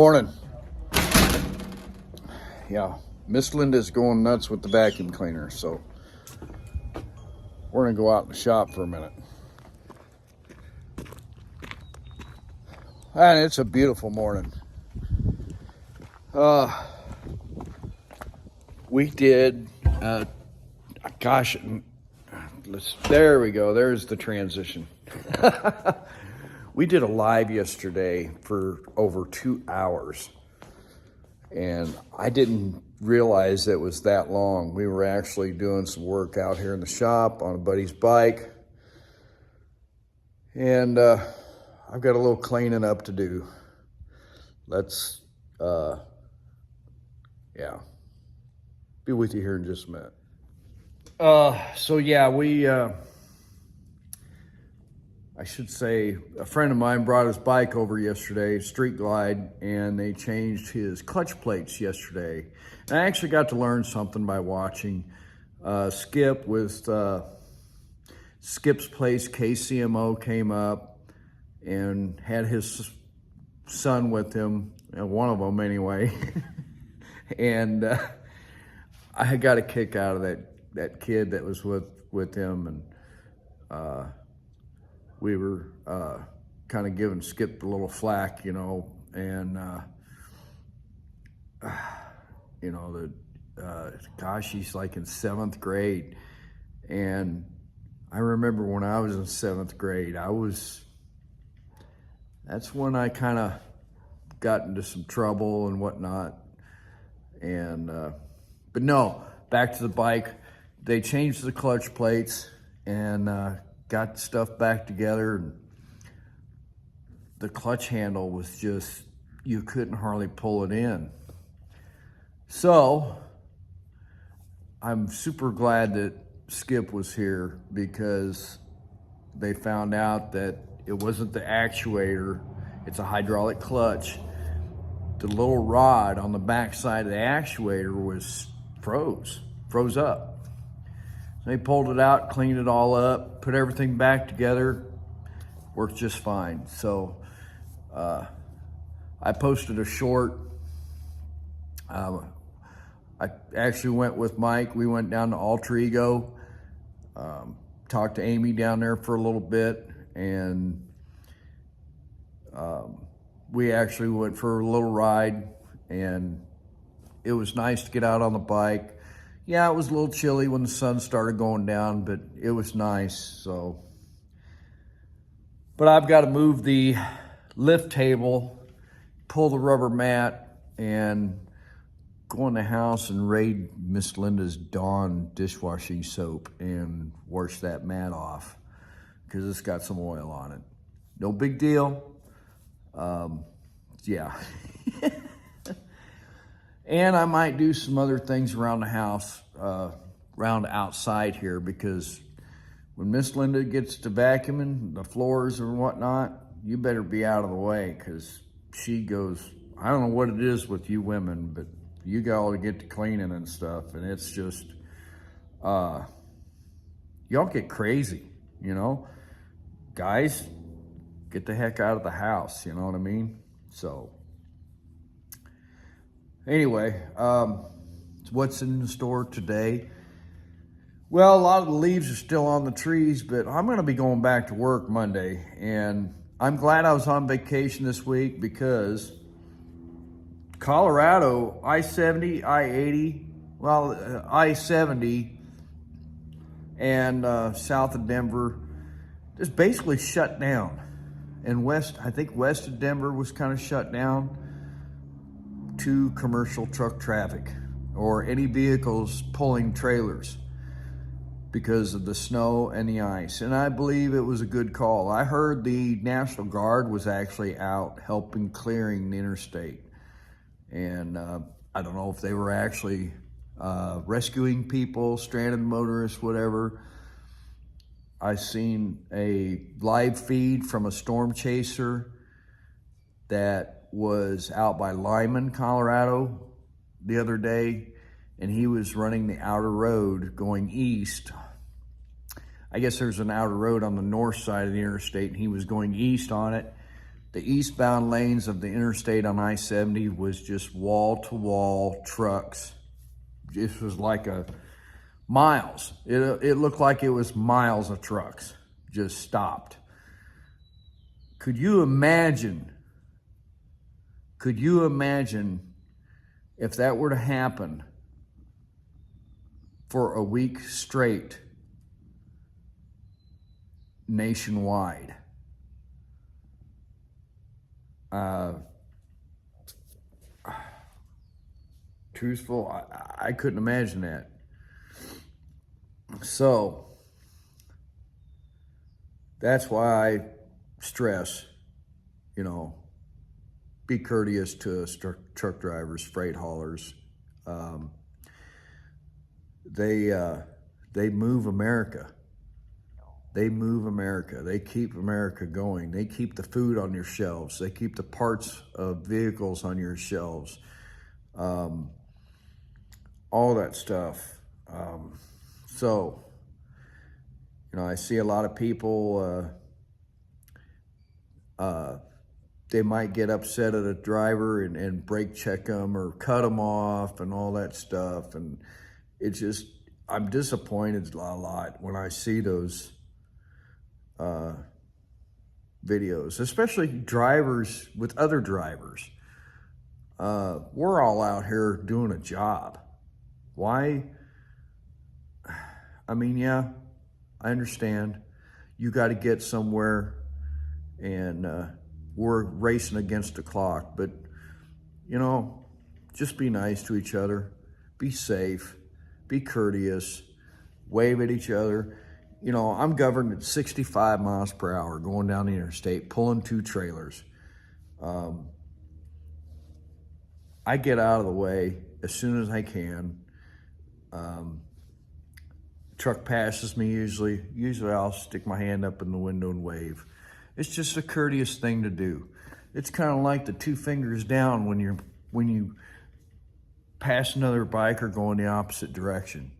Morning. Yeah, Miss Linda's going nuts with the vacuum cleaner, so we're gonna go out in the shop for a minute. And it's a beautiful morning. We did, gosh, there we go. There's the transition. We did a live yesterday for over 2 hours, and I didn't realize it was that long. We were actually doing some work out here in the shop on a buddy's bike, and I've got a little cleaning up to do. Let's, yeah, be with you here in just a minute. So yeah, I should say, a friend of mine brought his bike over yesterday, Street Glide, and they changed his clutch plates yesterday. And I actually got to learn something by watching Skip with Skip's Place. KCMO came up and had his son with him, one of them anyway. And I got a kick out of that kid that was with him, and we were kind of giving Skip a little flack, and gosh, he's like in 7th grade. And I remember when I was in 7th grade, that's when I kind of got into some trouble and whatnot. And, but no, back to the bike. They changed the clutch plates and got stuff back together. And the clutch handle was just, you couldn't hardly pull it in. So I'm super glad that Skip was here, because they found out that it wasn't the actuator, it's a hydraulic clutch. The little rod on the back side of the actuator was froze up. So they pulled it out, cleaned it all up, put everything back together, worked just fine. So I posted a short. I actually went with Mike. We went down to Alter Ego, talked to Amy down there for a little bit, and we actually went for a little ride, and it was nice to get out on the bike. Yeah, it was a little chilly when the sun started going down, but it was nice. So, but I've got to move the lift table, pull the rubber mat, and go in the house and raid Miss Linda's Dawn dishwashing soap and wash that mat off, because it's got some oil on it. No big deal. Yeah. And I might do some other things around the house, around outside here, because when Miss Linda gets to vacuuming the floors or whatnot, you better be out of the way, because she goes, I don't know what it is with you women, but you got to get to cleaning and stuff, and it's just, y'all get crazy, Guys, get the heck out of the house, you know what I mean? So, anyway, what's in the store today? Well, a lot of the leaves are still on the trees, but I'm going to be going back to work Monday, and I'm glad I was on vacation this week, because Colorado, I-70, I-80, well, I-70 and south of Denver just basically shut down. And I think west of Denver was kind of shut down to commercial truck traffic or any vehicles pulling trailers because of the snow and the ice. And I believe it was a good call. I heard the National Guard was actually out helping clearing the interstate. And I don't know if they were actually rescuing people, stranded motorists, whatever. I seen a live feed from a storm chaser that was out by Lyman, Colorado the other day, and he was running the outer road going east. I guess there's an outer road on the north side of the interstate, and he was going east on it, The eastbound lanes of the interstate on I-70 was just wall-to-wall trucks. This was like miles. It looked like it was miles of trucks just stopped. Could you imagine if that were to happen for a week straight nationwide? Truthful, I couldn't imagine that. So that's why I stress, be courteous to truck drivers, freight haulers. They move America. They move America. They keep America going. They keep the food on your shelves. They keep the parts of vehicles on your shelves. All that stuff. So, I see a lot of people, they might get upset at a driver and brake check them or cut them off and all that stuff. And it's just, I'm disappointed a lot when I see those videos, especially drivers with other drivers. We're all out here doing a job. Why? I mean, yeah, I understand. You got to get somewhere, and we're racing against the clock. But, just be nice to each other. Be safe. Be courteous. Wave at each other. I'm governed at 65 miles per hour going down the interstate, pulling 2 trailers. I get out of the way as soon as I can. Truck passes me usually. Usually I'll stick my hand up in the window and wave. It's just a courteous thing to do. It's kind of like the 2 fingers down when you pass another biker going the opposite direction.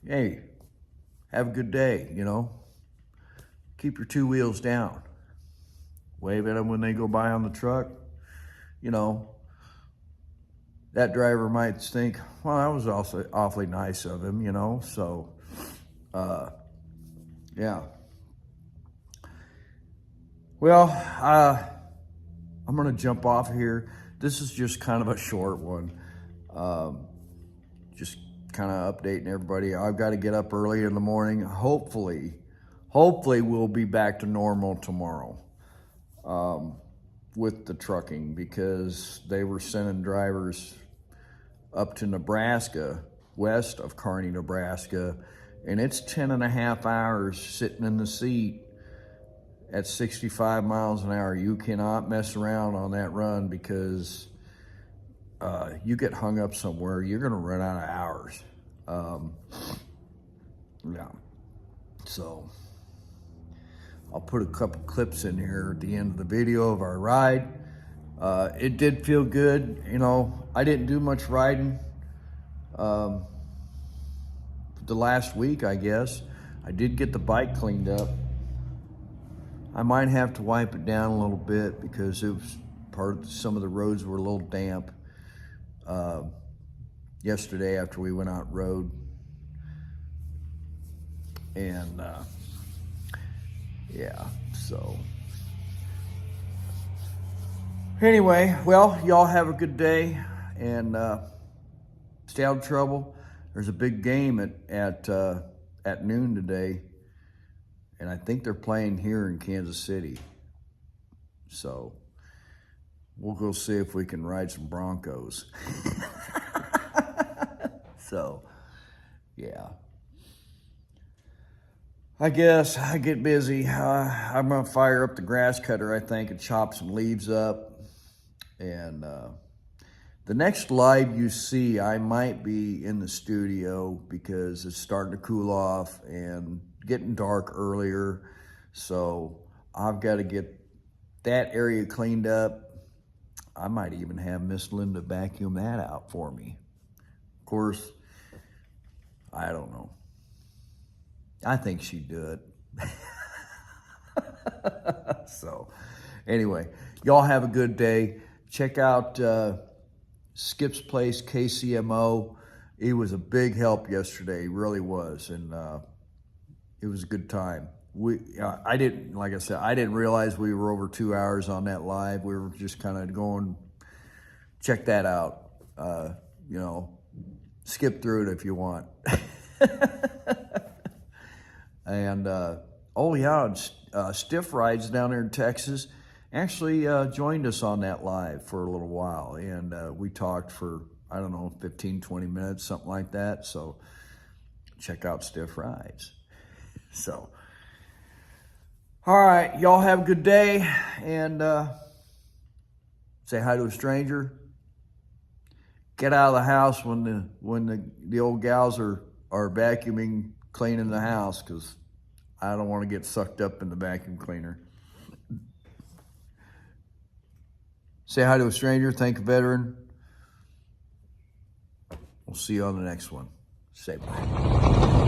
Hey, have a good day, Keep your 2 wheels down. Wave at them when they go by on the truck. That driver might think, well, that was also awfully nice of him, So, yeah. Well, I'm going to jump off here. This is just kind of a short one. Just kind of updating everybody. I've got to get up early in the morning. Hopefully we'll be back to normal tomorrow with the trucking, because they were sending drivers up to Nebraska, west of Kearney, Nebraska, and it's 10 and a half hours sitting in the seat at 65 miles an hour. You cannot mess around on that run, because you get hung up somewhere, you're going to run out of hours. Yeah. So I'll put a couple clips in here at the end of the video of our ride. It did feel good. I didn't do much riding the last week, I guess. I did get the bike cleaned up. I might have to wipe it down a little bit because it was some of the roads were a little damp. Yesterday after we went out road, and yeah, so anyway, well, y'all have a good day, and stay out of trouble. There's a big game at noon today, and I think they're playing here in Kansas City. So we'll go see if we can ride some Broncos. So, yeah. I guess I get busy. I'm going to fire up the grass cutter, I think, and chop some leaves up. And the next live you see, I might be in the studio because it's starting to cool off and getting dark earlier. So I've got to get that area cleaned up. I might even have Miss Linda vacuum that out for me. Of course, I don't know. I think she'd do it. So Anyway, y'all have a good day. Check out Skip's Place, KCMO. He was a big help yesterday, he really was, and it was a good time. I didn't, like I said, I didn't realize we were over 2 hours on that live. We were just kind of going, check that out. Skip through it if you want. And Stiff Rides down there in Texas actually joined us on that live for a little while, and we talked for, I don't know, 15, 20 minutes, something like that. So check out Stiff Rides. So, all right, y'all have a good day, and say hi to a stranger. Get out of the house when the old gals are vacuuming, cleaning the house, because I don't want to get sucked up in the vacuum cleaner. Say hi to a stranger, thank a veteran. We'll see you on the next one. Say bye.